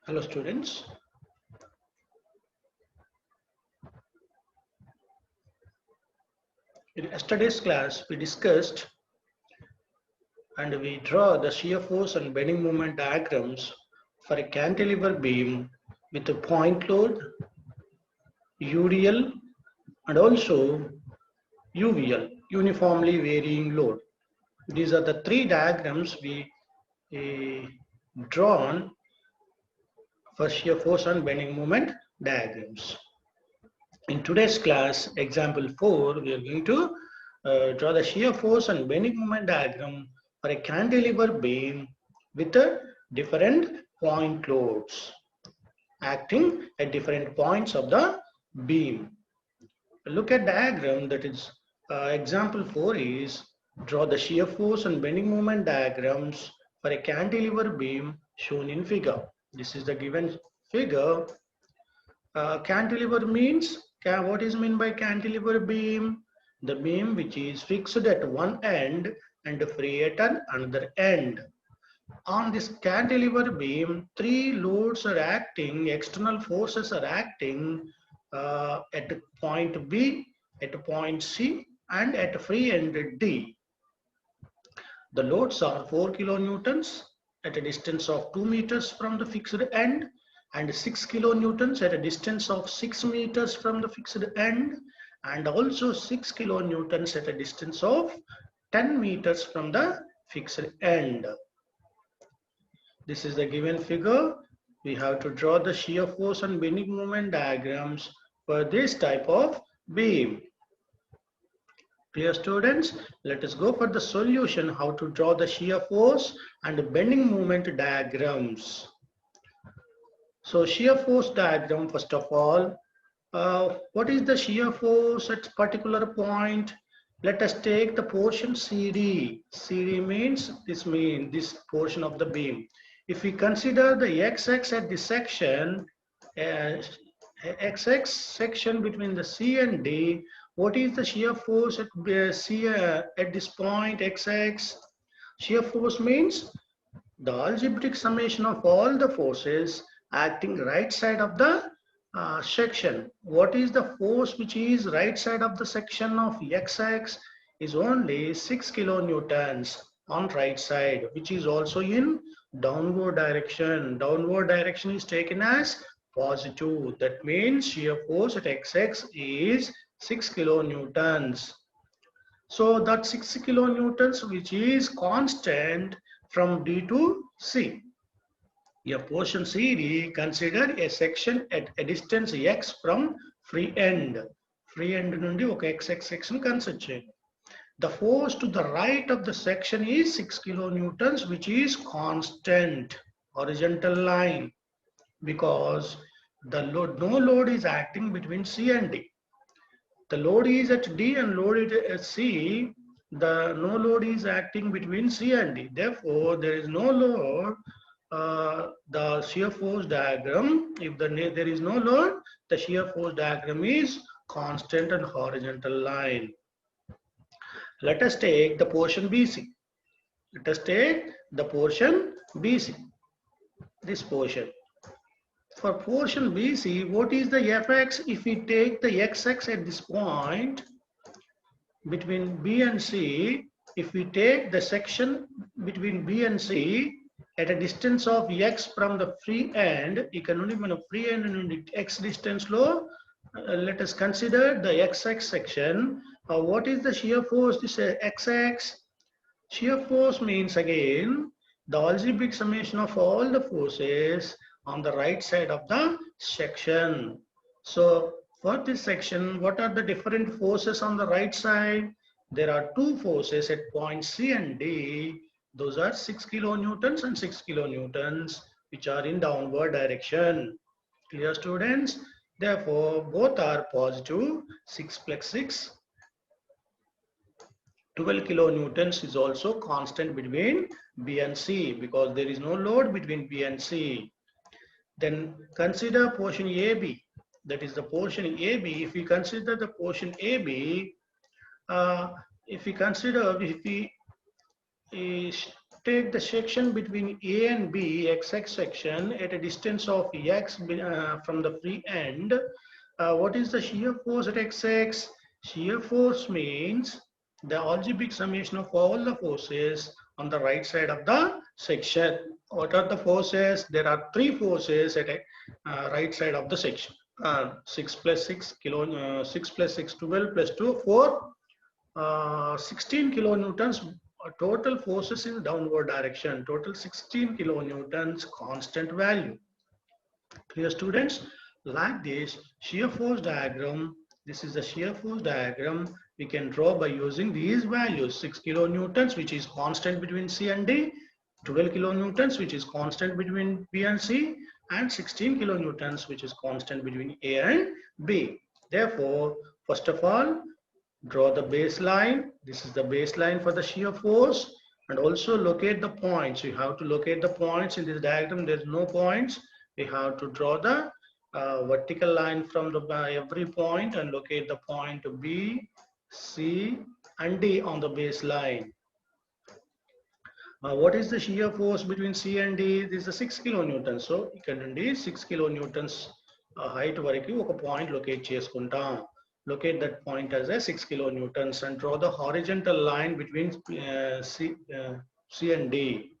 Hello students. In yesterday's class we discussed and we draw the shear force and bending moment diagrams for a cantilever beam with a point load, UDL and also UVL, uniformly varying load. These are the three diagrams we drawn for shear force and bending moment diagrams. In today's class, example 4, we are going to draw the shear force and bending moment diagram for a cantilever beam with different point loads acting at different points of the beam. Look at diagram, that is example 4 is draw the shear force and bending moment diagrams for a cantilever beam shown in figure. This is the given figure. Cantilever means, what is meant by cantilever beam? The beam which is fixed at one end and free at another end. On this cantilever beam, three loads are acting, external forces are acting at point B, at point C and at free end D. The loads are 4 kilonewtons at a distance of 2 meters from the fixed end and 6 kilonewtons at a distance of 6 meters from the fixed end and also 6 kilonewtons at a distance of 10 meters from the fixed end. This is the given figure. We have to draw the shear force and bending moment diagrams for this type of beam. Dear students, let us go for the solution how to draw the shear force and bending moment diagrams. So shear force diagram, first of all, what is the shear force at particular point? Let us take the portion CD. CD means this portion of the beam. If we consider the XX at this section, XX section between the C and D, what is the shear force at C at this point XX? Shear force means the algebraic summation of all the forces acting right side of the section. What is the force which is right side of the section of XX is only 6 kilonewtons on right side, which is also in downward direction. Downward direction is taken as positive. That means shear force at XX is 6 kilonewtons. So that 6 kilonewtons which is constant from D to C. A portion CD, consider a section at a distance x from free end. Free end nundi oka XX section consider cheyandi. The force to the right of the section is 6 kilonewtons, which is constant, horizontal line, because the load, no load is acting between C and D. The load is at D and load is at C. The no load is acting between C and D. Therefore, there is no load. The shear force diagram, if there is no load, the shear force diagram is constant and horizontal line. Let us take the portion BC. Let us take the portion BC. This portion. For portion BC, what is the Fx if we take the XX at this point between B and C? If we take the section between B and C at a distance of x from the free end, you can only free end and x distance low. Let us consider the XX section. What is the shear force? This XX. Shear force means again the algebraic summation of all the forces on the right side of the section. So for this section, what are the different forces on the right side? There are two forces at point C and D. Those are 6 kilonewtons and 6 kilonewtons, which are in downward direction. Clear, students? Therefore, both are positive. 6 plus 6, 12 kilonewtons is also constant between B and C because there is no load between B and C. Then consider portion AB. That is the portion AB. If we consider the portion AB, if we take take the section between A and B, XX section, at a distance of X from the free end. What is the shear force at XX? Shear force means the algebraic summation of all the forces on the right side of the section. What are the forces? There are three forces at a right side of the section. 6 plus 6 kilo, 6 plus 6, 12 plus 2, 4, 16 kilonewtons total forces in downward direction. Total 16 kilonewtons constant value. Clear, students? Like this shear force diagram, this is the shear force diagram we can draw by using these values. 6 kilonewtons, which is constant between C and D, 12 kilonewtons, which is constant between B and C, and 16 kilonewtons, which is constant between A and B. Therefore, first of all, draw the baseline. This is the baseline for the shear force, and also locate the points. You have to locate the points in this diagram. There's no points. We have to draw the vertical line from the every point and locate the point B, C, and D on the baseline. What is the shear force between C and D? This is 6 kilonewtons. So you can do 6 kilonewtons height variki oka point locate cheskuntam. Locate that point as a 6 kilonewtons and draw the horizontal line between C and D.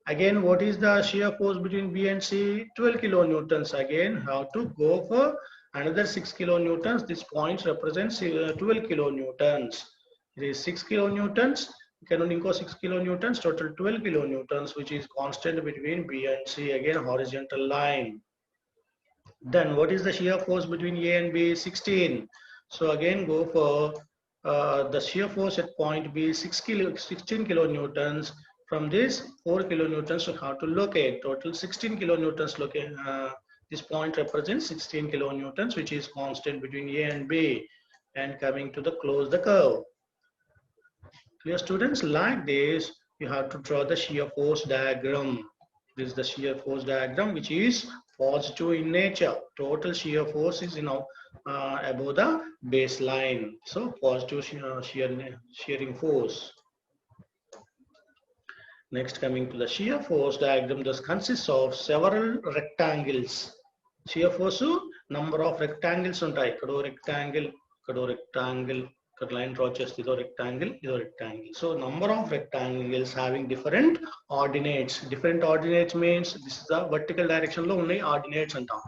Again, what is the shear force between B and C? 12 kilonewtons. Again, how to go for another 6 kilonewtons. This point represents 12 kilonewtons. It is 6 kilonewtons. You can only go 6 kilonewtons, total 12 kilonewtons, which is constant between B and C. Again, horizontal line. Then what is the shear force between A and B? 16. So again, go for the shear force at point B, 16 kilonewtons. From this 4 kilonewtons, you have to locate total 16 kilonewtons. Locate this point represents 16 kilonewtons, which is constant between A and B. And coming to the close the curve. Clear, students? Like this, you have to draw the shear force diagram. This is the shear force diagram, which is positive in nature. Total shear force is above the baseline. So positive shearing force. Next, coming to the shear force diagram, this consists of several rectangles. Shear force, number of rectangles untai. Ikkado rectangle, ikkado rectangle, ikkada line draw chesti ido rectangle. So number of rectangles having different ordinates. Different ordinates means this is the vertical direction lo unnai ordinates antam.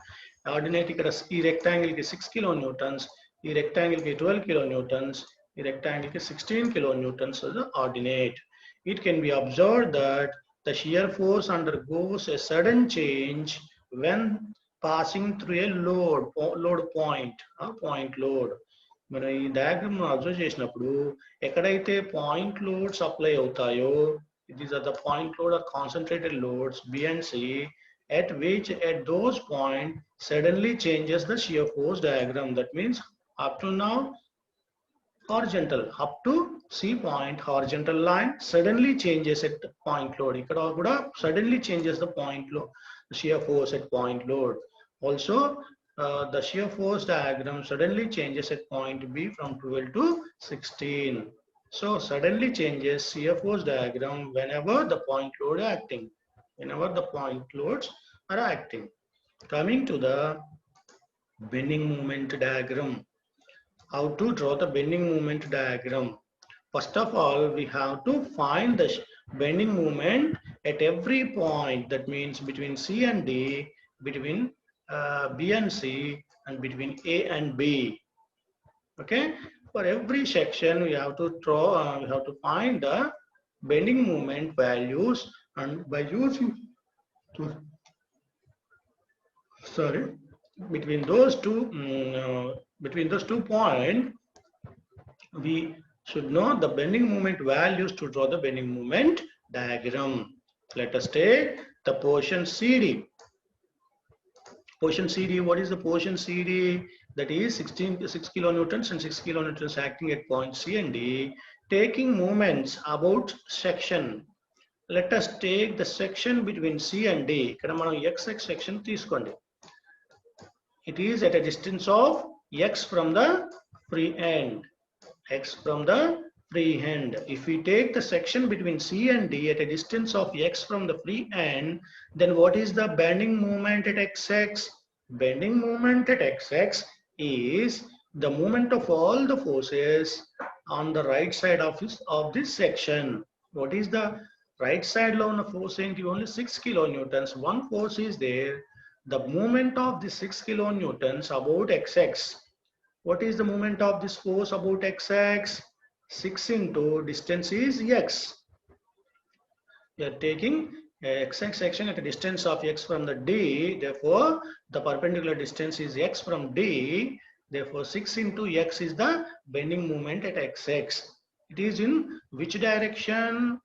Ordinate ikkada ee rectangle ki 6 kilonewtons, ee rectangle ki 12 kilonewtons, ee rectangle ki 16 kilonewtons is the ordinate. It can be observed that the shear force undergoes a sudden change when passing through a load point load. మనం ఈ diagram observe చేసినప్పుడు ఎక్కడైతే point loads apply అవుతాయో, these are the point load or concentrated loads B and C, at those point suddenly changes the shear force diagram. That means up to now horizontal, up to C point horizontal line suddenly changes at point load. Ikkada kuda suddenly changes the point load, shear force at point load. Also the shear force diagram suddenly changes at point B from 12 to 16. So suddenly changes shear force diagram whenever the point load are acting. Whenever the point loads are acting. Coming to the bending moment diagram. How to draw the bending moment diagram? First of all, we have to find the bending moment at every point. That means between C and D, between B and C, and between A and B. Okay, for every section we have to draw, we have to find the bending moment values, and by using between those two points, we should know the bending moment values to draw the bending moment diagram. Let us take the portion CD. Portion CD, what is the portion CD? That is 6 kilonewtons and 6 kilonewtons acting at point C and D, taking moments about section. Let us take the section between C and D. Ikkada manam XX section teeskondi. It is at a distance of X from the free end. X from the free end. If we take the section between C and D at a distance of x from the free end, then what is the bending moment at xx? Bending moment at xx is the moment of all the forces on the right side of this section. What is the right side load of force? Only 6 kilonewtons. One force is there. The moment of the 6 kilonewtons about xx. What is the moment of this force about xx? 6 into distance is x. You are taking xx section at a distance of x from the D. Therefore, the perpendicular distance is x from D. Therefore, 6 into x is the bending moment at xx. It is in which direction?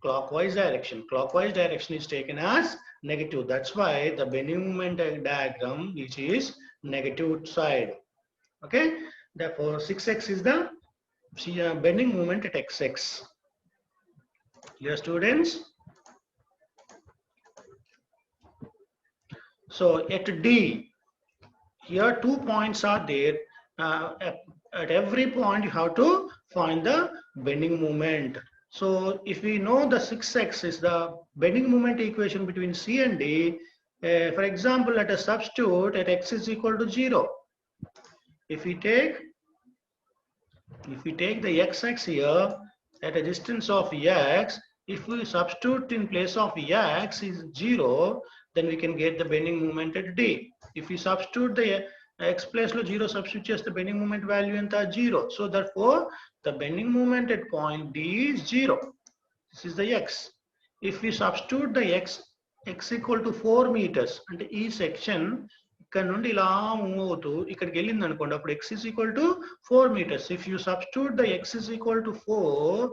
Clockwise direction. Clockwise direction is taken as negative. That's why the bending moment diagram, which is negative side. Okay. Therefore, 6x is the bending moment at xx. Clear, students? So at D, here 2 points are there. At every point you have to find the bending moment. So if we know the 6x is the bending moment equation between C and D, for example, let us substitute at x is equal to 0. If we take the x-axis here at a distance of x, if we substitute in place of x is 0, then we can get the bending moment at D. If we substitute the x place 0, substitute just the bending moment value and 0. So therefore, the bending moment at point D is 0. This is the x. If we substitute the x equal to 4 meters, and ఈ section ఇక్కడ నుండి ఇలా move అవుతూ ఇక్కడికి వెళ్ళింది అనుకోండి, అప్పుడు x is equal to 4 meters. If you substitute the x is equal to 4,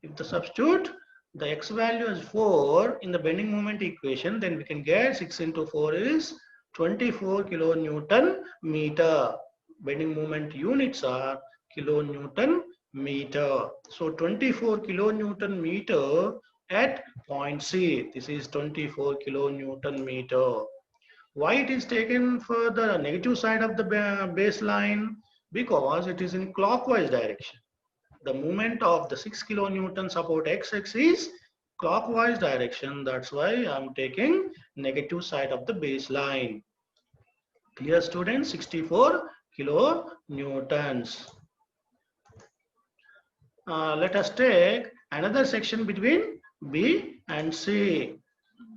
if the substitute the x value is 4 in the bending moment equation, then we can get 6 into 4 is 24 kilonewton meter. Bending moment units are kilonewton meter. So 24 kilonewton meter at point C. This is 24 kilonewton meter. Why it is taken for the negative side of the baseline? Because it is in clockwise direction. The moment of the 6 kilonewtons about x-axis is clockwise direction. That's why I'm taking negative side of the baseline. Clear, students? 64 kilonewtons. Let us take another section between B and C.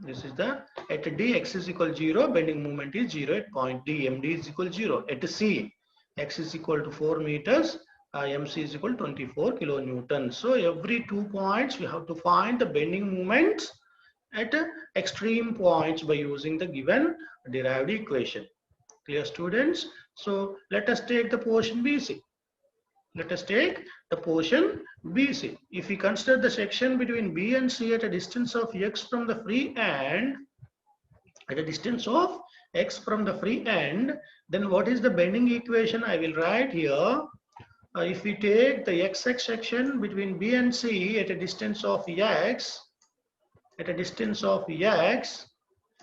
This is the at D x is equal to 0, bending moment is 0 at point D. MD is equal to 0. At C, x is equal to 4 meters. MC is equal to 24 kilonewtons. So every 2 points we have to find the bending moments at extreme points by using the given derived equation. Clear, students? So let us take the portion BC. Let us take the portion BC. If we consider the section between B and C at a distance of x from the free end, at a distance of x from the free end, then what is the bending equation? I will write here. If we take the xx section between B and C at a distance of x,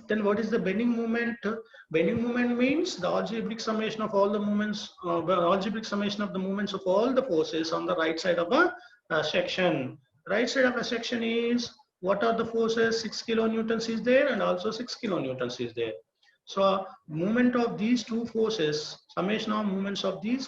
then what is the bending moment? Bending moment means the algebraic summation of all the moments, algebraic summation of the moments of all the forces on the right side of a section. Right side of a section is, what are the forces? 6 kilonewtons is there and also 6 kilonewtons is there. So movement of these two forces, summation of movements of these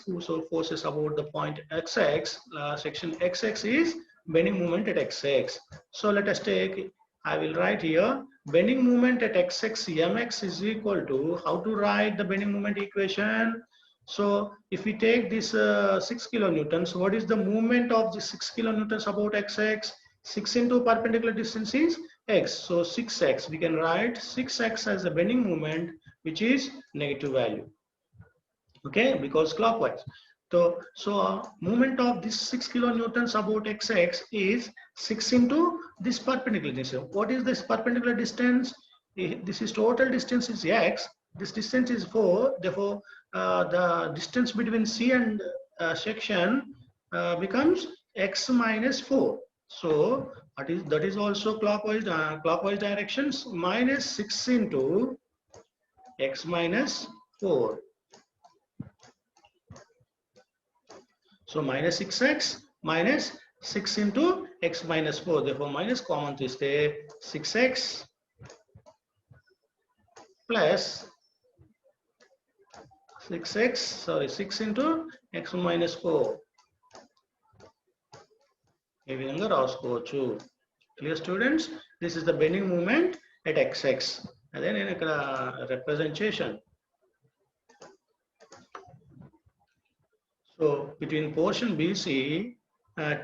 forces about the point xx, section xx is bending moment at xx. So let us take, I will write here, bending moment at xx mx is equal to, how to write the bending moment equation? So if we take this 6 kilonewtons, what is the movement of the 6 kilonewtons about xx? 6 into perpendicular distance is x. So 6x, we can write 6x as a bending moment, which is negative value. Okay, because clockwise. So movement of this 6 kilonewtons about xx is 6 into this perpendicular distance. What is this perpendicular distance? This is total distance is x. This distance is 4. Therefore, the distance between C and section becomes x minus 4. So that is also clockwise directions, minus 6 into x minus 4. So minus 6x minus 6 into x minus 4. Therefore, minus common is there 6x plus 6 into x minus 4. ఈ విధంగా రాసుకోవచ్చు. Clear students? This is the bending moment at xx. అదే నేను ఇక్కడ representation. So between portion BC,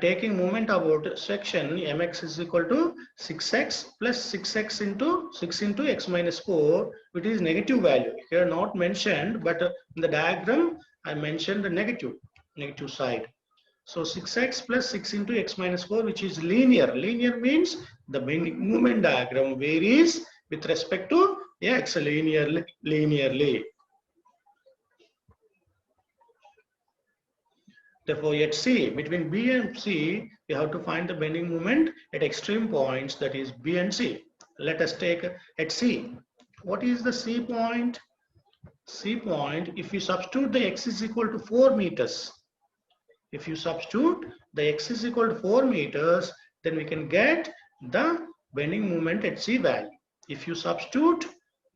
taking moment about section mx is equal to 6x plus 6x into 6 into x minus 4, which is negative value. Here not mentioned, but in the diagram I mentioned the negative side. So 6x plus 6 into x minus 4, which is linear. Linear means the bending moment diagram varies with respect to x linearly. Therefore, at C, between B and C, we have to find the bending moment at extreme points, that is B and C. Let us take at C. What is the C point? C point, if you substitute the x is equal to 4 meters, if you substitute the x is equal to 4 meters, then we can get the bending moment at C value. If you substitute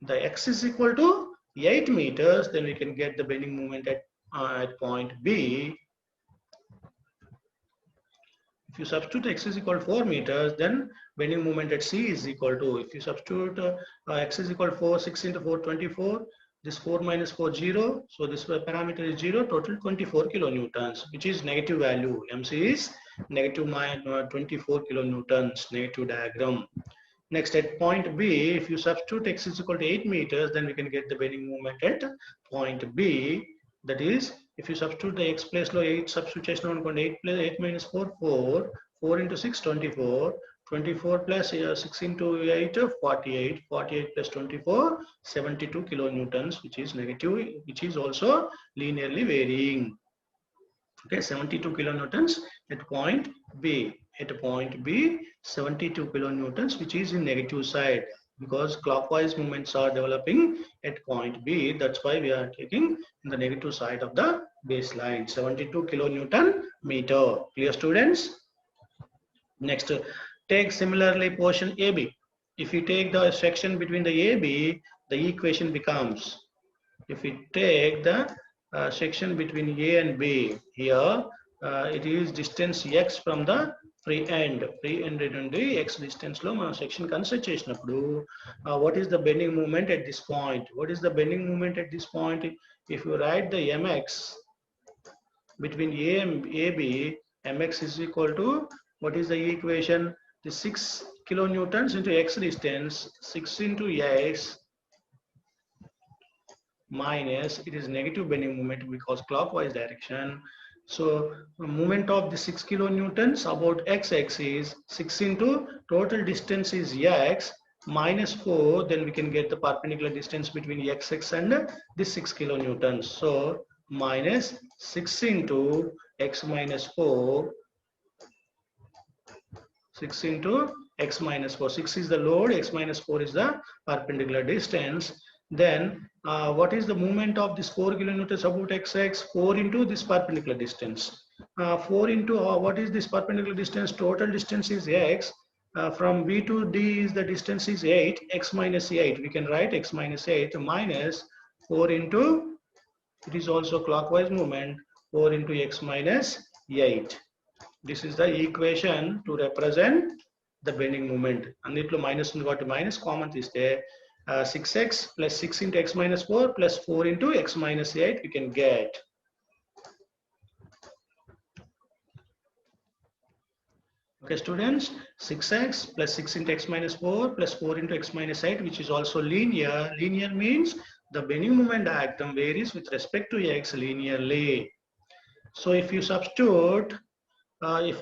the x is equal to 8 meters, then we can get the bending moment at point B. If you substitute x is equal to 4 meters, then bending moment at C is equal to, if you substitute x is equal to 4, 6 into 4, 24, this 4 minus 4, 0. So this parameter is 0, total 24 kilonewtons, which is negative value. MC is negative 24 kilonewtons, negative diagram. Next, at point B, if you substitute x is equal to 8 meters, then we can get the bending moment at point B. That is, if you substitute the x place lo 8 substitution on 8 plus 8 minus 4, 4 into 6, 24, 24 plus 6 into 8, 48, 48 plus 24, 72 kilonewtons, which is negative, which is also linearly varying. Okay, 72 kilonewtons at point B. At point B, 72 kilonewtons, which is in negative side, because clockwise movements are developing at point B. That's why we are taking in the negative side of the baseline, 72 kilonewton meter. Clear students? Next, take similarly portion AB. If you take the section between the AB, the equation becomes, if we take the section between A and B, here it is distance x from the free end నుండి x distance లో మనం section consider చేసినప్పుడు what is the bending moment at this point? What is the bending moment at this point? If you write the mx between A and AB, mx is equal to, what is the equation? The 6 kilonewtons into x distance, 6 into x minus, it is negative bending moment because clockwise direction. So moment of the 6 kilonewtons about x is 6 into total distance is x minus 4, then we can get the perpendicular distance between xx and this 6 kilonewtons. So minus 6 into x minus 4, 6 into x minus 4. 6 is the load, x minus 4 is the perpendicular distance. Then what is the movement of this 4 kilonewtons about xx? 4 into this perpendicular distance. 4 into what is this perpendicular distance? Total distance is x. From B to D is the distance is 8, x minus 8. We can write x minus 8 minus 4 into, it is also clockwise movement, 4 into x minus 8. This is the equation to represent the bending moment. And it minus got minus common is there. 6x plus 6 into x minus 4 plus 4 into x minus 8 we can get. Okay students, 6x plus 6 into x minus 4 plus 4 into x minus 8, which is also linear. Linear means the bending moment diagram varies with respect to x linearly. So if you substitute if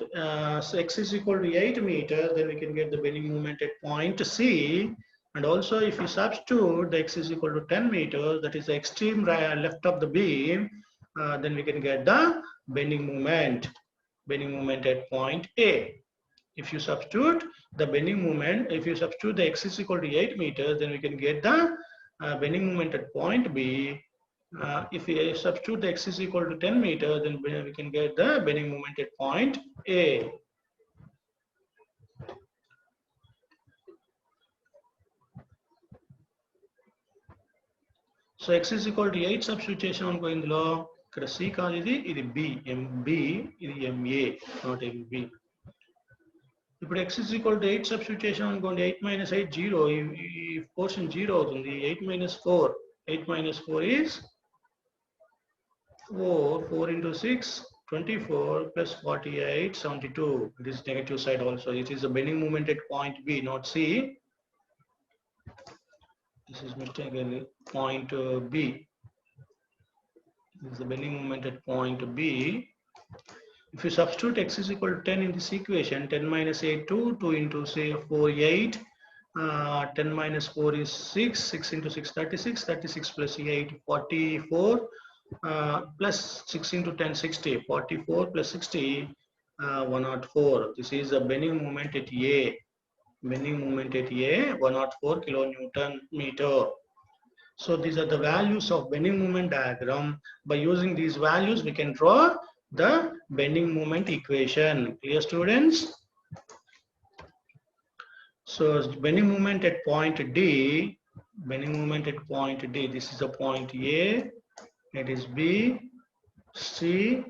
x is equal to 8 meters, then we can get the bending moment at point C. And also if you substitute the x is equal to 10 meters, that is the extreme left of the beam, then we can get the bending moment at point A. If you substitute the bending moment, if you substitute the x is equal to 8 meters, then we can get the bending moment at point B, If we substitute the x is equal to 10 meters, then we can get the bending moment at point A. So x is equal to 8 substitution on going below. C call is B, MB is MA, not MB. ఇప్పుడు x is equal to 8 substitution అనుకోండి 8 minus 8 0 ఈ portion 0 అవుతుంది 8 minus 4 8 minus 4 is 4 into 6 24 plus 48 72. It is negative side also. It is a bending moment at point B, not C. This is mistakenly point B. This is the bending moment at point B. If you substitute x is equal to 10 in this equation, 10 minus 8 2 into say 4 8, 10 minus 4 is 6, 6 into 6 36, 36 plus 8 44, plus 6 into 10 60, 44 plus 60 104. This is the bending moment at A. Bending moment at A 104 kilonewton meter. So these are the values of bending moment diagram. By using these values, we can draw the bending moment equation. Clear, students? So bending moment at point D, bending moment at point D, this is the point A, it is B, C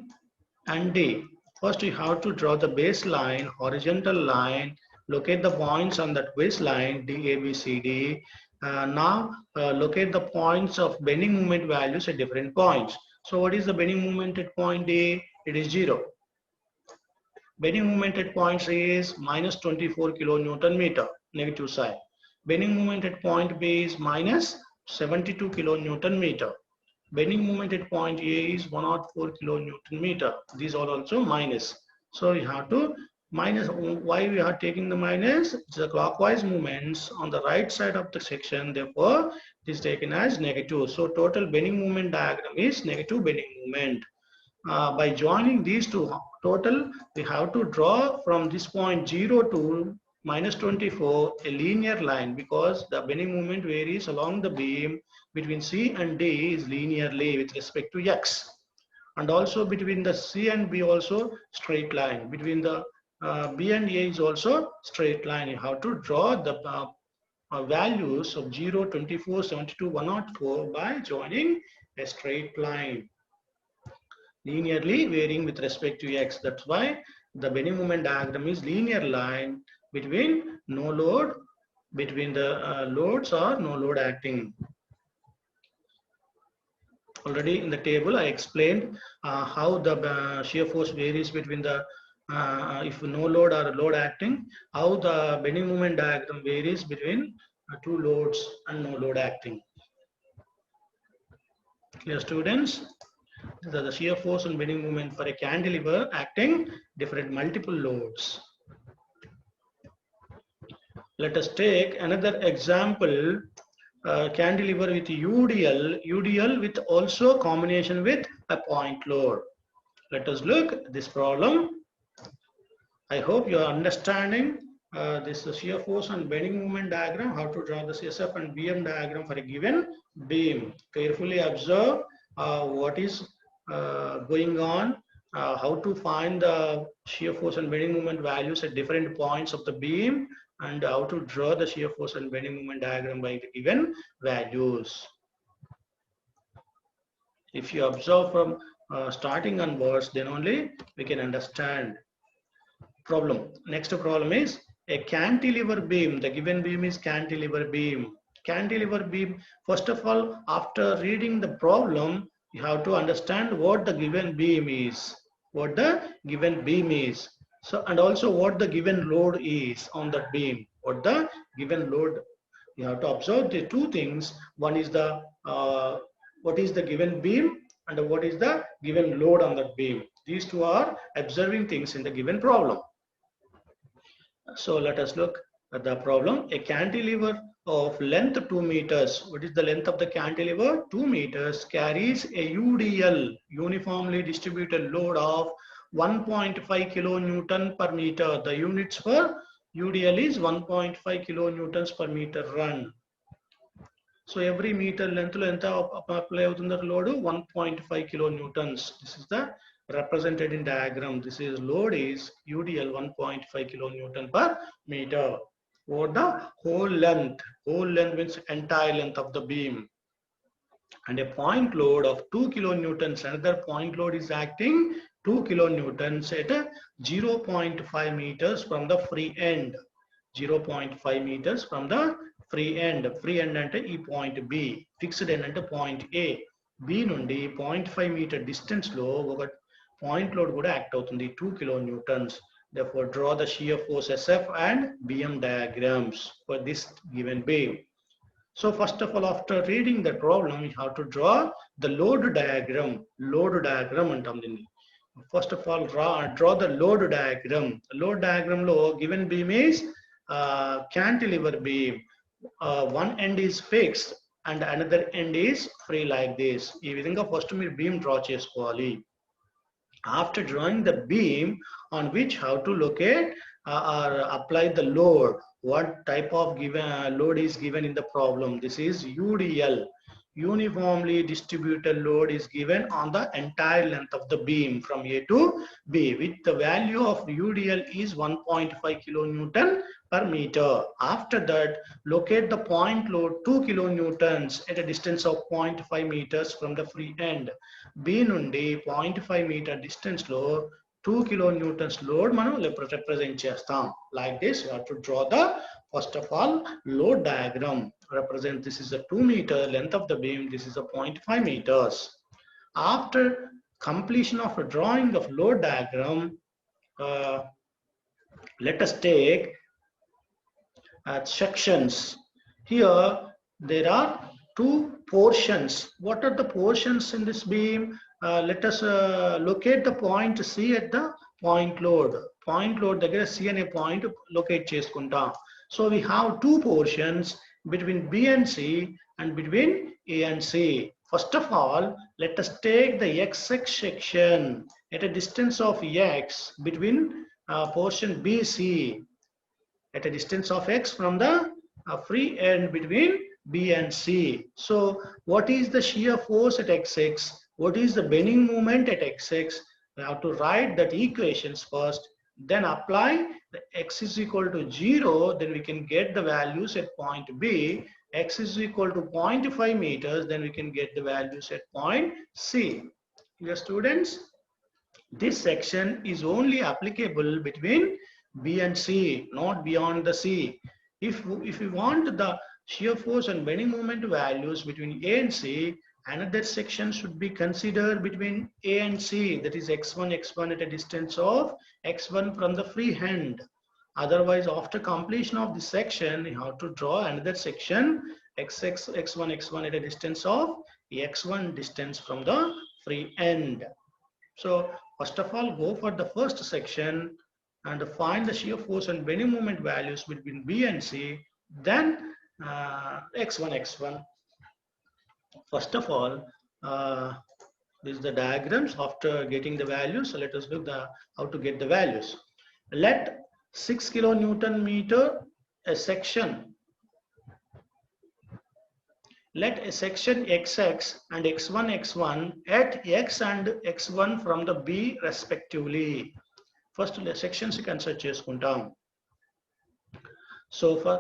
and D. First you have to draw the baseline, horizontal line, locate the points on that baseline D, A, B, C, D. Now locate the points of bending moment values at different points. So what is the bending moment at point D? It is 0. Bending moment at point C is minus 24 kilonewton meter, negative side. Bending moment at point B is minus 72 kilonewton meter. Bending moment at point A is 104 kilonewton meter. These are also minus. So you have to minus. Why we are taking the minus? It's the clockwise movements on the right side of the section. Therefore, it is taken as negative. So total bending moment diagram is negative bending moment. By joining these two total, we have to draw from this point 0 to minus 24 a linear line, because the bending moment varies along the beam between C and D is linearly with respect to x, and also between the C and B also straight line, between the B and A is also straight line. You have to draw the values of 0, 24, 72, 104 by joining a straight line, linearly varying with respect to x. That's why the bending moment diagram is linear line between no load, between the loads or no load acting. Already in the table I explained how the shear force varies between the if no load or load acting, how the bending moment diagram varies between two loads and no load acting. Clear, students? The shear force and bending moment for a cantilever acting different multiple loads. Let us take another example, cantilever with UDL with also combination with a point load. Let us look at this problem. I hope you are understanding this shear force and bending moment diagram, how to draw the CSF and BM diagram for a given beam. Carefully observe what is going on, how to find the shear force and bending moment values at different points of the beam, and how to draw the shear force and bending moment diagram by the given values. If you observe from starting onwards, then only we can understand. Problem. Next problem is a cantilever beam. The given beam is cantilever beam. Cantilever beam, first of all, after reading the problem, you have to understand what the given beam is, what the given beam is. So, and also what the given load is on that beam, what the given load. You have to observe the two things. One is the what is the given beam, and what is the given load on that beam. These two are observing things in the given problem. So let us look at the problem. A cantilever of length 2 meters. What is the length of the cantilever? 2 meters carries a UDL, uniformly distributed load of 1.5 kilonewton per meter. The units for UDL is 1.5 kilonewtons per meter run. So every meter length lo enta apply avutundo load 1.5 kilonewtons. This is the represented in diagram. This is load is UDL 1.5 kilonewton per meter over the whole length. Whole length means entire length of the beam. And a point load of 2 kilonewtons, another point load is acting 2 kilonewtons at 0.5 meters from the free end. 0.5 meters from the free end. Free end ante ee point B, fixed end ante point A. B nundi 0.5 meter distance lo oka point load kuda act avutundi 2 kilonewtons. Therefore draw the shear force SF and BM diagrams for this given beam. So first of all, after reading the problem, you have to draw the load diagram. Load diagram antam dinni. First of all, draw the load diagram. Load diagram lo given beam is cantilever beam. One end is fixed and another end is free like this. Ee vidhanga first meer beam draw chesukovali. After drawing the beam on which how to locate or apply the load, what type of given load is given in the problem. This is UDL, uniformly distributed load is given on the entire length of the beam from A to B, with the value of UDL is 1.5 kilonewton per meter. After that, locate the point load 2 kilonewtons at a distance of 0.5 meters from the free end. B nundi 0.5 meter distance lo 2 kilonewtons load మనం represent చేస్తాం. Like this, you have to draw the first of all load diagram. Represent this is a 2 meter length of the beam. This is a 0.5 meters. After completion of a drawing of load diagram, let us take sections. Here there are two portions. What are the portions in this beam? Let us locate the point C at the point load. Point load దగ్గర C అనే point locate చేసుకుంటాం. So we have two portions between B and C and between A and C. First of all, let us take the XX section at a distance of X between portion BC, at a distance of X from the free end between B and C. So what is the shear force at XX? What is the bending moment at XX? We have to write that equations first, then apply the X is equal to 0, then we can get the values at point B. X is equal to 0.5 meters, then we can get the values at point C. Dear students, this section is only applicable between B and C, not beyond the C. If we want the shear force and bending moment values between A and C, another section should be considered between A and C, that is x1 at a distance of x1 from the free hand. Otherwise, after completion of this section, you have to draw another section x1 at a distance of x1 distance from the free end. So first of all, go for the first section and find the shear force and bending moment values between B and C, then x1. First of all, this is the diagrams. After getting the values, so let us look how to get the values. Let 6 kilonewton meter a section. Let a section XX and x1 at X and x1 from the B respectively. First sections consider చేసుకుంటాం. So for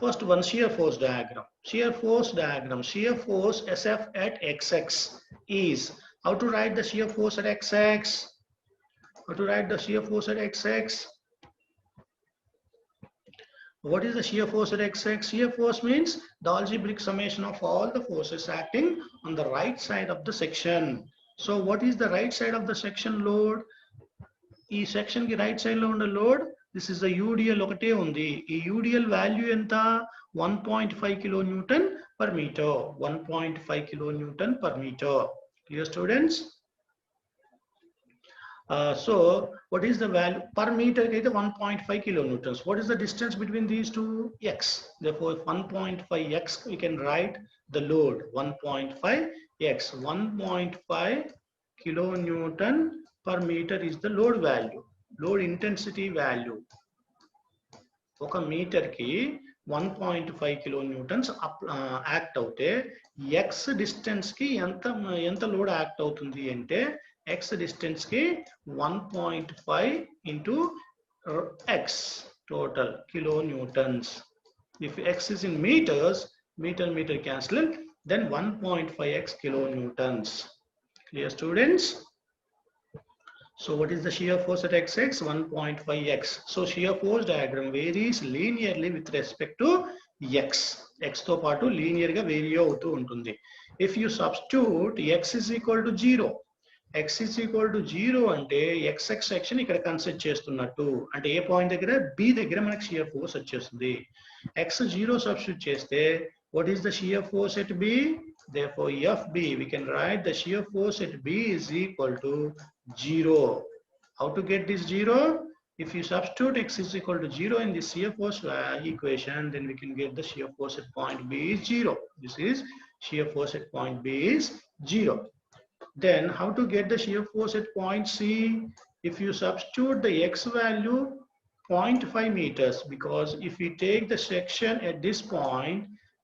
first one, shear force diagram. Shear force SF at XX is, how to write the shear force at XX? How to write the shear force at XX? What is the shear force at XX? Shear force means the algebraic summation of all the forces acting on the right side of the section. So what is the right side of the section load? ఈ section కి right side లో ఉన్న load, this is the UDL ఒకటే ఉంది. ఈ UDL value ఎంత? 1.5 kilonewton per meter. 1.5 kilonewton per meter. Clear students? So what is the value per meter? 1.5 kilonewtons. What is the distance between these two? X. Therefore 1.5 x we can write the load 1.5 x. 1.5 kilonewton per meter is the load value, load intensity value. ఒక metre కి 1.5 kilonewtons act అవుతే x distance కి ఎంత load act అవుతుంది అంటే x distance కి 1.5 into x total kilonewtons. If x is in meters, meter cancel, then 1.5x kilonewtons. Clear, students? So what is the shear force at xx? 1.5x. So shear force diagram varies linearly with respect to x. X to part linear ga vary avutu untundi. If you substitute x is equal to 0, x is equal to 0 ante xx section ikkada consider chestunnattu ante a point దగ్గర b దగ్గర మనకి shear force వచ్చేస్తుంది. x 0 substitute చేస్తే what is the shear force at b? Therefore FB, we can write the shear force at b is equal to 0. How to get this 0? If you substitute x is equal to 0 in the shear force equation, then we can get the shear force at point b is 0. This is shear force at point b is 0. Then how to get the shear force at point C? If you substitute the x value 0.5 meters, because if we take the section at this point,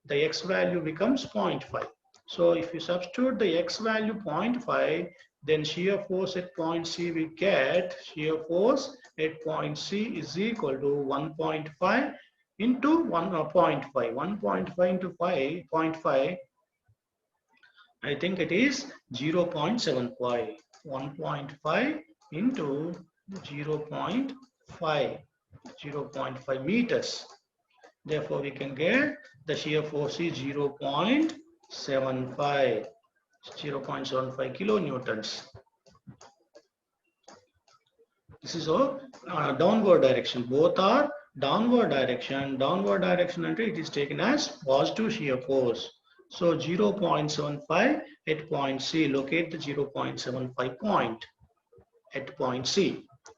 the x value becomes 0.5. So if you substitute the x value 0.5, then shear force at point C we get shear force at point C is equal to 1.5 into 1.5. 1.5 into 0.5, I think it is 0.75. 1.5 into 0.5 meters. Therefore, we can get the shear force is 0.75 kilonewtons. This is a downward direction. Both are downward direction. Downward direction and it is taken as positive shear force. So 0.75 at point C. Locate the 0.75 point at point C.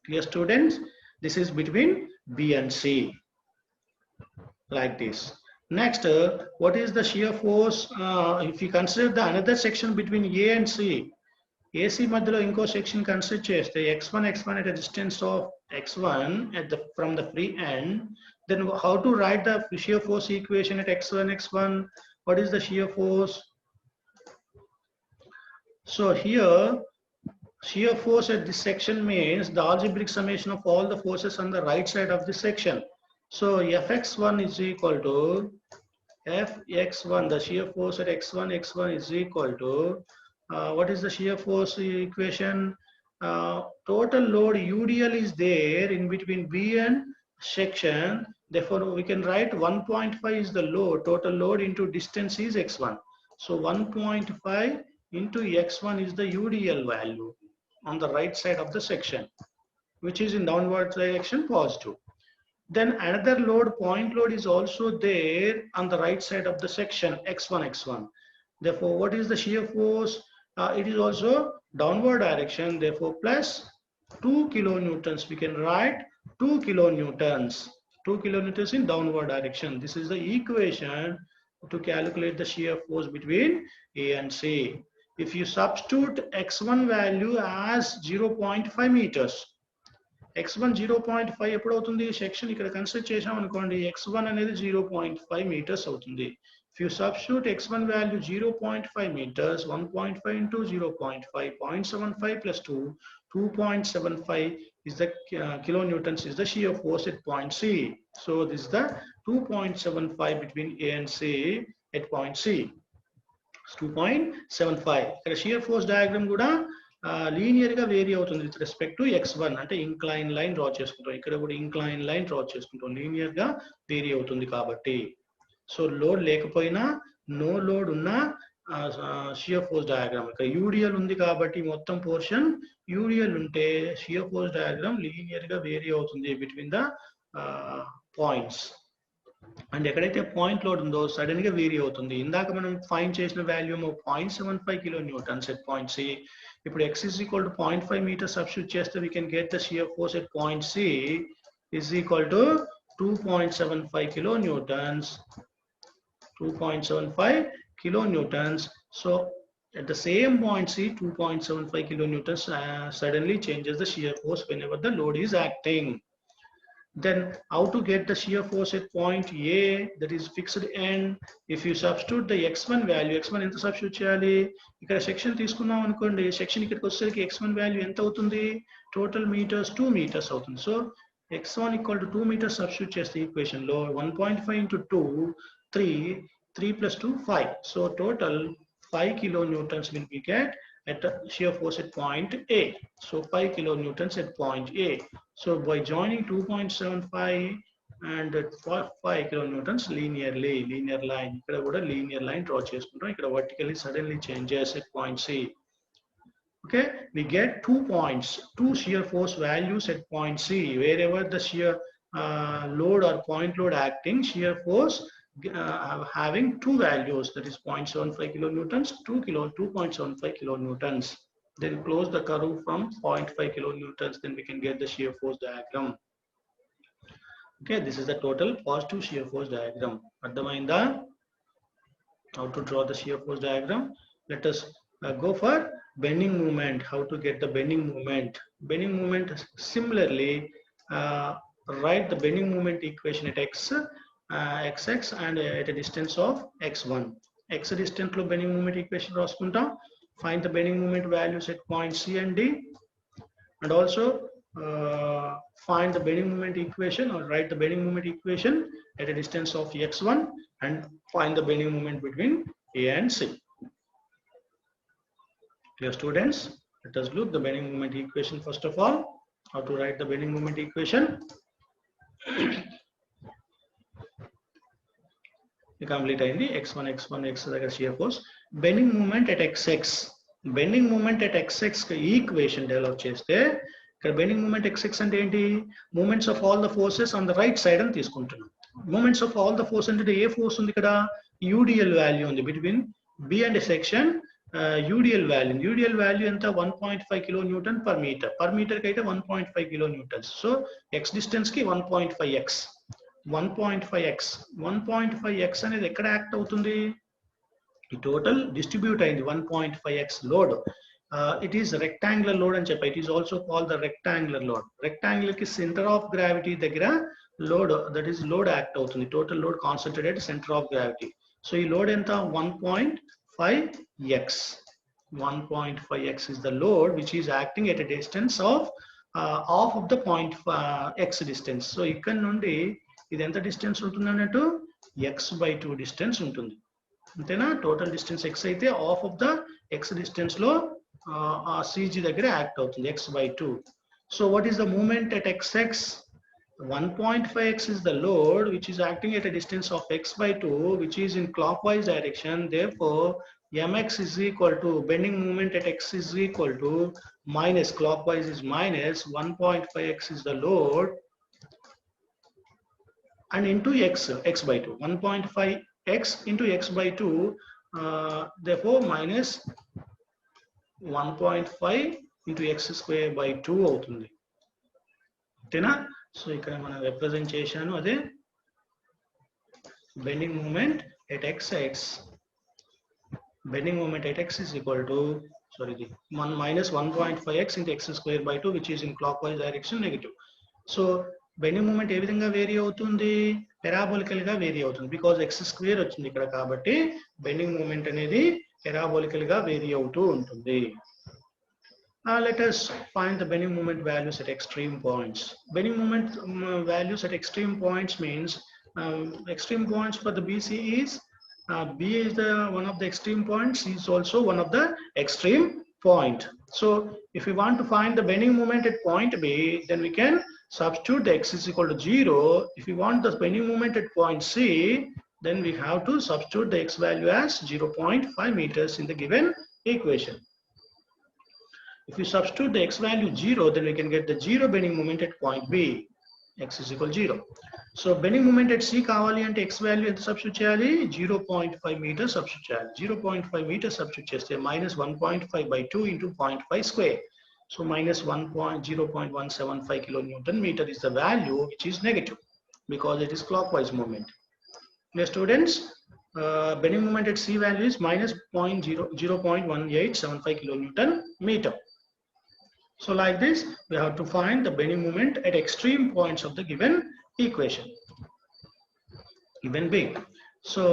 Clear, students? This is between B and C. Like this. Next, what is the shear force? If you consider the another section between A and C, AC madhyalo inko section consider cheste x1 at a distance of x1 from the free end, then how to write the shear force equation at x1? What is the shear force? So here shear force at this section means the algebraic summation of all the forces on the right side of this section. So Fx1 is equal to Fx1, the shear force at x1 is equal to what is the shear force equation? Total load UDL is there in between B and section. Therefore, we can write 1.5 is the load, total load into distance is x1. So 1.5 into x1 is the UDL value on the right side of the section, which is in downward direction positive. Then another load, point load is also there on the right side of the section x1. Therefore, what is the shear force? It is also downward direction. Therefore, plus 2 kilonewtons. We can write 2 kilonewtons. 2 kilonewtons in downward direction. This is the equation to calculate the shear force between A and C. If you substitute x1 value as 0.5 meters, x1 0.5 ఎప్పుడు అవుతుంది section ఇక్కడ consider చేసాం అనుకోండి x1 అనేది 0.5 meters అవుతుంది. If you substitute x1 value 0.5 meters, 1.5 into 0.5, 0.75 plus 2, 2.75 is the kilonewtons is the shear force at point C. So this is the 2.75 between A and C at point C. 2.75. ఇక్కడ shear force diagram కూడా linear గా vary అవుతుంది with respect to x1, అంటే incline line draw చేసుకుంటాం. ఇక్కడ కూడా incline line draw చేసుకుంటాం. Linear గా వేరీ అవుతుంది కాబట్టి. సో లోడ్ లేకపోయినా నో లోడ్ ఉన్న షియర్ ఫోర్స్ డయాగ్రామ్, ఇక్కడ యూడిఎల్ ఉంది కాబట్టి మొత్తం పోర్షన్ యూడిఎల్ ఉంటే షియర్ ఫోర్స్ డయాగ్రామ్ లీనియర్ గా వేరీ అవుతుంది బిట్వీన్ ద పాయింట్స్. అండ్ ఎక్కడైతే పాయింట్ లోడ్ ఉందో సడన్ గా వేరీ అవుతుంది. ఇందాక మనం ఫైండ్ చేసిన value 0.75 kilonewtons at point C. ఇప్పుడు x is equal to 0.5 meters substitute చేస్తే we can get the shear force at point C is equal to 2.75 kilonewtons. 2.75 kilonewtons. So at the same point C, 2.75 kilonewtons suddenly changes the shear force whenever the load is acting. Then how to get the shear force at point A, that is fixed N. If you substitute the x1 value, x1 ఎంత substitute చేయాలి? ఇక్కడ section తీసుకున్నాం అనుకోండి, section ఇక్కడికి వచ్చేసరికి x1 value ఎంత అవుతుంది? Total metres 2 metres అవుతుంది. So x1 equal to 2 meters substitute చేస్తే ఈక్వేషన్ లో 1.5 into 2 3 plus 2 5. So total 5 kilonewtons will be get at shear force at point A. So 5 kilonewtons at point A. So by joining 2.75 and 5 kilonewtons linear line, ikkada kuda linear line draw chestuntam. Ikkada vertically suddenly changes at point C. Okay, we get 2 points, 2 shear force values at point C. Wherever the shear load or point load acting, shear force having 2 values, that is 0.75 kilonewtons, 2.75 kilonewtons. Then close the curve from 0.5 kilonewtons, then we can get the shear force diagram. Okay, this is the total positive shear force diagram. Ardhamainda how to draw the shear force diagram? Let us go for bending moment. How to get the bending moment? Bending moment, similarly, write the bending moment equation at xx and at a distance of x1. X distance lo bending moment equation raskuntam. Find the bending moment values at point C and D, and also find the bending moment equation, or write the bending moment equation at a distance of x1, and find the bending moment between A and C. Dear students, let us look the bending moment equation first of all. How to write the bending moment equation? Complete అయింది. x1 x దగ్గర shear force. Bending moment at xx. Bending moment at xx equation develop చేస్తే ఇక్కడ bending moment xx అంటే ఏంటి? Moments of all the forces on the right side అని తీసుకుంటున్నాం. Moments of all the force అంటే ఏ force ఉంది ఇక్కడ? యూడిఎల్ వాల్యూ ఉంది between B and section. UDL value ఎంత? 1.5 kilonewton per metre. Per metre కి అయితే 1.5 కిలోన్యూటన్స్. సో x డిస్టెన్స్ కి 1.5x. 1.5x అనేది ఎక్కడ యాక్ట్ అవుతుంది? ఈ టోటల్ డిస్ట్రిబ్యూట్ అయింది 1.5x load. It is rectangular load అని చెప్పి, it is also called the rectangular load. Rectangular కి సెంటర్ ఆఫ్ గ్రావిటీ దగ్గర load, that is load act అవుతుంది. Total load concentrated centre of gravity. So ఈ load ఎంత? 1.5x. 1.5x is the load which is acting at a distance of half of the point x distance. So ఇక్కడ నుండి ఇది ఎంత distance ఉంటుంది అన్నట్టు? x/2 distance ఉంటుంది. అంతేనా? టోటల్ డిస్టెన్స్ x అయితే half of the x distance లో ఆ CG దగ్గర యాక్ట్ అవుతుంది, x/2. So what is the moment at xx? 1.5x is the load which is acting at a distance of x/2, which is in clockwise direction. Therefore mx is equal to, bending moment at x is equal to minus, clockwise is minus 1.5x is the load, and into x/2, 1.5x into x/2, therefore minus 1.5 into x square by 2 అవుతుంది. అంతేనా? So ఇక్కడ మనం represent చేశాను అదే bending moment at xx. Bending moment at x is equal to, sorry, 1 minus 1.5x into x square by 2, which is in clockwise direction, negative. So bending moment ఏ విధంగా vary అవుతుంది? పెరాబోలికల్ గా vary అవుతుంది, because x square వచ్చింది ఇక్కడ కాబట్టి bending moment అనేది parabolical గా vary అవుతూ ఉంటుంది. Let us find the bending moment values at extreme points. Bending moment values at extreme points means extreme points for the BC is B is the one of the extreme points, is also one of the extreme point. So if we want to find the bending moment at point B, then we can substitute the x is equal to 0. If we want the bending moment at point C, then we have to substitute the x value as 0.5 meters in the given equation. If we substitute the x value 0, then we can get the 0 bending moment at point B. X is equal to 0. So bending moment at C కావాలి అంటే x value ఎంత substitute చేయాలి? 0.5 meters substitute చేయాలి. 0.5 meters substitute చేస్తే minus 1.5 by 2 into 0.5 square. So minus 0.175 kilonewton meter is the value which is negative because it is clockwise movement. Now students, bending moment at C value is minus 0.1875 kilonewton meter. So like this, we have to find the bending moment at extreme points of the given equation, given B. So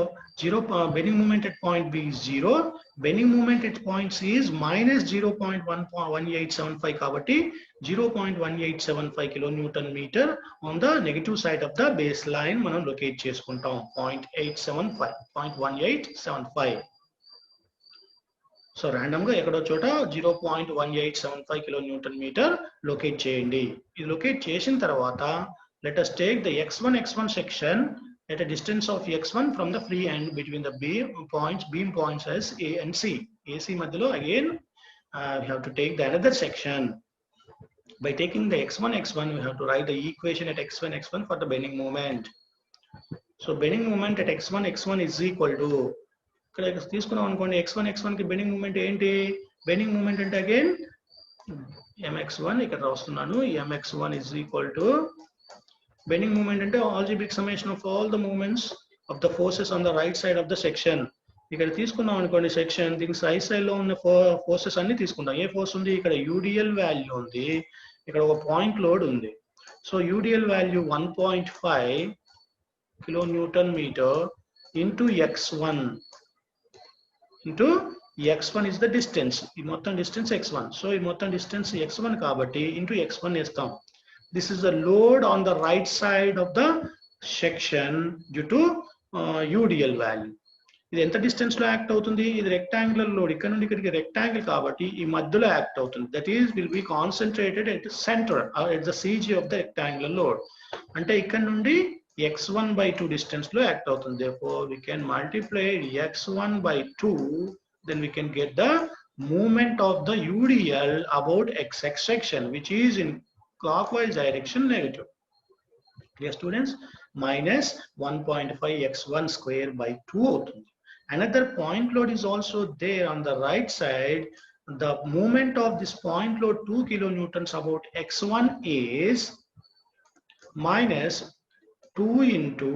bending moment at point B is 0. Bending moment at point C is minus 0.1875 kabatti 0.1875 kilonewton meter on the negative side of the baseline manam locate cheskuntam 0.1875. So random ga ekkado chota 0.1875 kilonewton meter locate cheyandi. This locate chesin tarvata let us take the x1 section at a distance of x1 from the free end between the beam points as A and C. AC madhyalo again we have to take the another section. By taking the x1 we have to write the equation at x1 for the bending moment. So bending moment at x1 is equal to ఇక్కడ తీసుకున్నాం అనుకోండి x1 కి bending moment ఏంటి? Bending moment అంటే again mx1 ఇక్కడ రాస్తున్నాను. mx1 is equal to bending moment అంటే algebraic summation of all the moments of the forces on the right side of the section. ఇక్కడ తీసుకున్నాం అనుకోండి సెక్షన్, దీనికి రైట్ సైడ్ లో ఉన్న ఫోర్సెస్ అన్ని తీసుకుందాం. ఏ ఫోర్స్ ఉంది? ఇక్కడ UDL వాల్యూ ఉంది, ఇక్కడ ఒక పాయింట్ లోడ్ ఉంది. So UDL value 1.5 kilonewton meter into x1 into x1 is the distance. ఈ మొత్తం distance x1. So ఈ మొత్తం distance x1 కాబట్టి into x1 వేస్తాం. This is the load on the right side of the section due to UDL value. ఇది ఎంత distance లో act అవుతుంది? ఇది రెక్టాంగులర్ లోడ్, ఇక్కడ నుండి ఇక్కడికి రెక్టాంగిల్ కాబట్టి ఈ మధ్యలో యాక్ట్ అవుతుంది. That is will be concentrated at centre at the CG of the rectangular load. అంటే ఇక్కడ నుండి x1/2 డిస్టెన్స్ లో యాక్ట్ అవుతుంది. Therefore we can multiply x1/2, then we can get the movement of the UDL about xx section, which is in clockwise direction negative. Clear students? Minus 1.5 x1 square by 2 అవుతుంది. Another point load is also there on the right side. The moment of this point load 2 kilonewtons about x1 is minus 2 into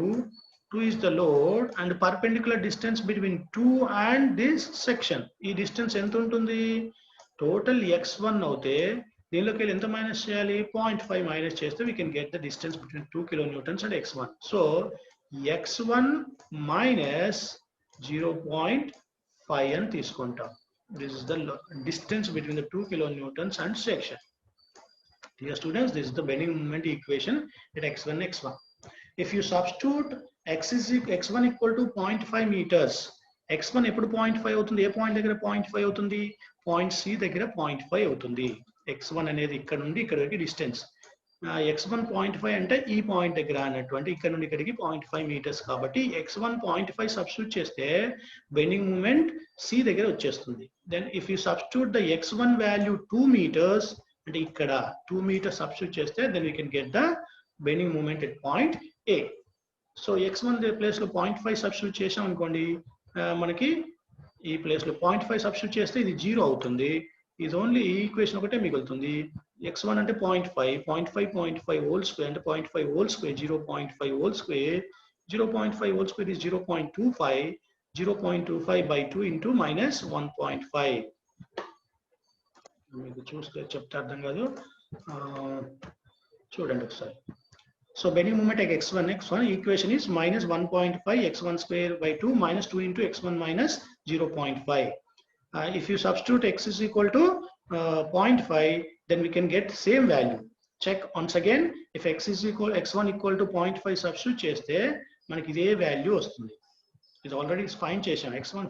2 is the load and perpendicular distance between 2 and this section. ఈ distance ఎంత ఉంటుంది? Total x1 అవుతే దీనిలోకి వెళ్ళి ఎంత minus చేయాలి? 0.5 minus చేస్తే we can get the distance between 2 kilonewtons and x1. So x1 minus 0.5 అని తీసుకుంటాం. This is the distance between the 2 kilonewtons and section. Dear students, this is the bending moment equation at x1 x1. If you substitute x1 equal to 0.5 meters, x1 ఎప్పుడు 0.5 అవుతుంది? ఏ point దగ్గర 0.5 అవుతుంది? Point C దగ్గర 0.5 అవుతుంది. x1 అనేది ఇక్కడ నుండి ఇక్కడ వరకు డిస్టెన్స్. x1 0.5 అంటే ఈ పాయింట్ దగ్గర అన్నటువంటి ఇక్కడ నుండి ఇక్కడికి 0.5 మీటర్స్ కాబట్టి x1 0.5 సబ్స్టిట్యూట్ చేస్తే బెండింగ్ మూమెంట్ C దగ్గర వచ్చేస్తుంది. Then if you substitute the x1 value 2 metres అంటే ఇక్కడ 2 మీటర్స్ సబ్స్టిట్యూట్ చేస్తే then we can get the bending moment at point A. So x1 place లో 0.5 సబ్స్టిట్యూట్ చేసాం అనుకోండి, మనకి ఈ ప్లేస్ లో 0.5 సబ్స్టిట్యూట్ చేస్తే ఇది 0 అవుతుంది. ఇది ఓన్లీ ఈ ఈక్వేషన్ ఒకటే మిగులుతుంది. x1 అంటే 0.5 హోల్ స్క్వేర్ అంటే 0.5 whole square 0.5 whole square 0.5 whole square is 0.25 into minus 1.5. మీకు చూస్తే చెప్తే అర్థం కాదు, చూడండి ఒకసారి. So bending moment at x1 equation is minus 1.5 x1 square by 2 minus 2 into x1 minus 0.5. If you substitute x is equal to 0.5, then we can get same value. Check once again. If x1 equal to 0.5 substitute cheste manaki ide value vastundi. It already fine chesam. x1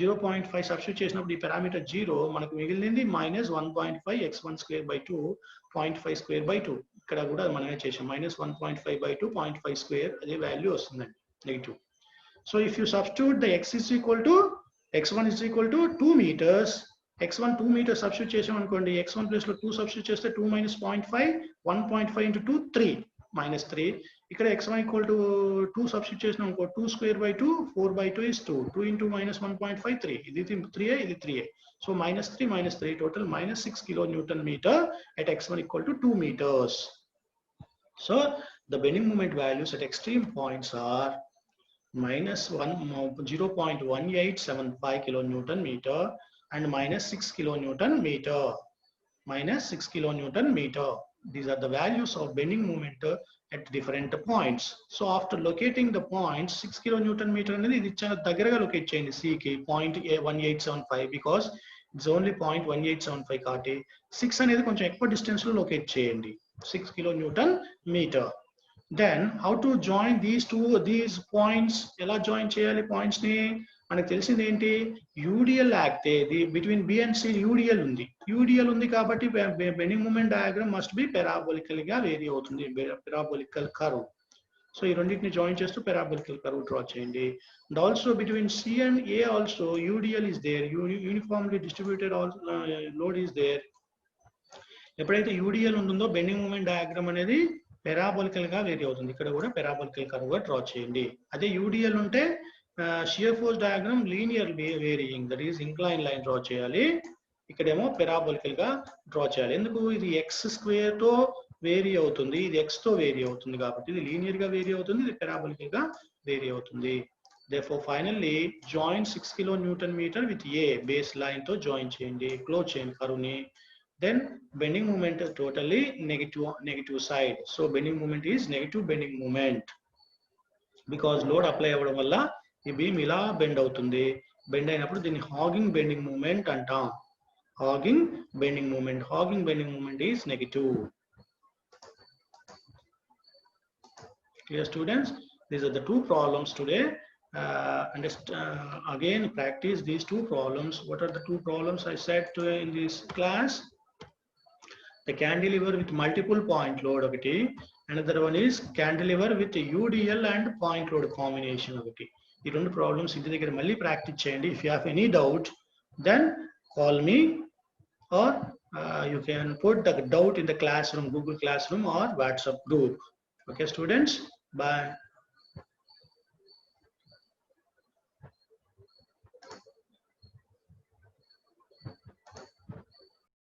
0.5 substitute చేసినప్పుడు ఈ parameter 0 మనకు మిగిలింది minus 1.5 x1 square by 2 0.5 square by 2. ఇక్కడ కూడా మనమే చేసాం minus 1.5 by 2 0.5 square అదే value వస్తుందండి negative. So if you substitute the x1 is equal to 2 meters, x1 2 meters substitute చేసాం అనుకోండి, x1 ప్లేస్ లో 2 సబ్స్టిట్యూట్ చేస్తే 2 minus 0.5 1.5 into 2 3 minus 3. ఇక్కడ x1 equal to 2 సబ్స్టిట్యూట్ చేసినాం అనుకో 2 square by 2 4 by 2 is 2 2 into minus 1.5 3 ఇది 3a ఇది 3a. So minus 3 total minus 6 kilonewton meter at x1 equal to 2 meters. So the bending moment values at extreme points are minus 0.1875 kilonewton meter and minus 6 kilonewton meter. minus 6 kilonewton meter. These are the values of bending moment at different points. So after locating the points, 6 kilonewton meter అనేది ఇది చాలా దగ్గరగా locate చేయండి C కి 0.1875 because it's only 0.1875 కాబట్టి 6 అనేది కొంచెం ఎక్కువ డిస్టెన్స్ లో లొకేట్ చేయండి 6 kilonewton meter. Then how to join these points? ఎలా జాయిన్ చేయాలి పాయింట్స్ ని? మనకు తెలిసింది ఏంటి, యూడిఎల్ యాక్టే between B and C UDL ఉంది. యూడిఎల్ ఉంది కాబట్టి bending moment diagram must be parabolical గా వేరీ అవుతుంది, పెరాబోలికల్ కర్వ్. సో ఈ రెండింటిని జాయిన్ చేస్తూ పెరాబోలికల్ కర్వ్ డ్రా చేయండి. And also between C and A also UDL is there, uniformly distributed load is there. ఎప్పుడైతే యూడిఎల్ ఉంటుందో బెండింగ్ మూమెంట్ డయాగ్రామ్ అనేది parabolical గా వేరీ అవుతుంది. ఇక్కడ కూడా పెరాబోలికల్ కర్వ్ గా డ్రా చేయండి. అదే యూడిఎల్ ఉంటే shear force diagram linear varying, that is incline line draw చేయాలి. ఇక్కడేమో పెరాబోలికల్ గా డ్రా చేయాలి. ఎందుకు? ఇది ఎక్స్ స్క్వేర్ తో వేరీ అవుతుంది, ఇది ఎక్స్ తో వేరీ అవుతుంది కాబట్టి ఇది లీనియర్ గా వేరీ అవుతుంది, ఇది పెరాబోలికల్ గా వేరీ అవుతుంది. Therefore finally join 6 kilonewton meter with A base line తో జాయిన్ చేయండి, క్లోజ్ చేయండి కర్వ్ ని. Then bending moment totally negative side. So bending moment is negative bending moment because load apply అవ్వడం వల్ల ఈ బీమ్ ఇలా బెండ్ అవుతుంది. బెండ్ అయినప్పుడు దీన్ని హాగింగ్ బెండింగ్ మూమెంట్ అంటాం. Hogging bending moment. Hogging bending moment is negative. Clear students? These are the two problems today. Again practice these two problems. What are the two problems I said in this class? The cantilever with multiple point load ఒకటి, another one is cantilever with UDL and point load combination ఒకటి. ఈ రెండు problems ఇంటి దగ్గర మళ్ళీ practice చేయండి. If you have any doubt then call me or you can put the doubt in the classroom, Google Classroom or WhatsApp group. Okay students, bye.